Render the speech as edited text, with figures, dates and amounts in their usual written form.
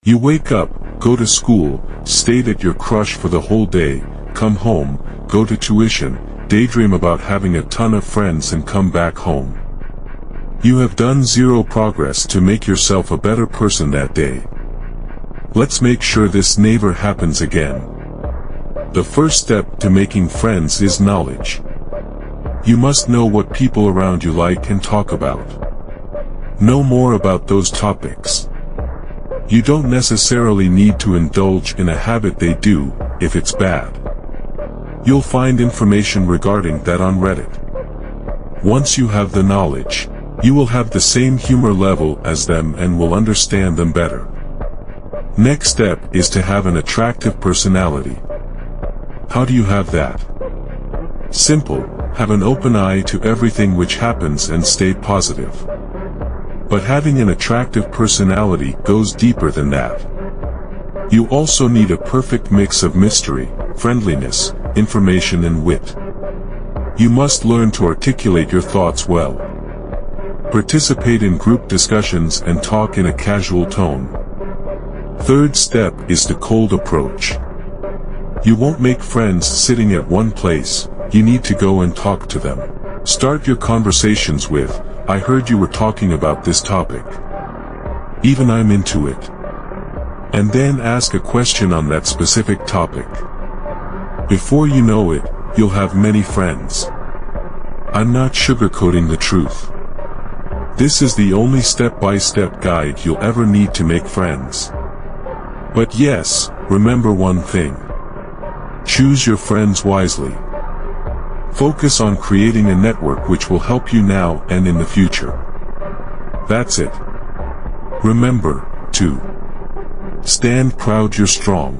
You wake up, go to school, stare at your crush for the whole day, come home, go to tuition, daydream about having a ton of friends and come back home. You have done zero progress to make yourself a better person that day. Let's make sure this never happens again. The first step to making friends is knowledge. You must know what people around you like and talk about. Know more about those topics. You don't necessarily need to indulge in a habit they do, if it's bad. You'll find information regarding that on Reddit. Once you have the knowledge, you will have the same humor level as them and will understand them better. Next step is to have an attractive personality. How do you have that? Simple, have an open eye to everything which happens and stay positive. But having an attractive personality goes deeper than that. You also need a perfect mix of mystery, friendliness, information and wit. You must learn to articulate your thoughts well. Participate in group discussions and talk in a casual tone. Third step is the cold approach. You won't make friends sitting at one place, you need to go and talk to them. Start your conversations with, "I heard you were talking about this topic. Even I'm into it." And then ask a question on that specific topic. Before you know it, you'll have many friends. I'm not sugarcoating the truth. This is the only step-by-step guide you'll ever need to make friends. But yes, remember one thing. Choose your friends wisely. Focus on creating a network which will help you now and in the future. That's it. Remember, to stand proud you're strong.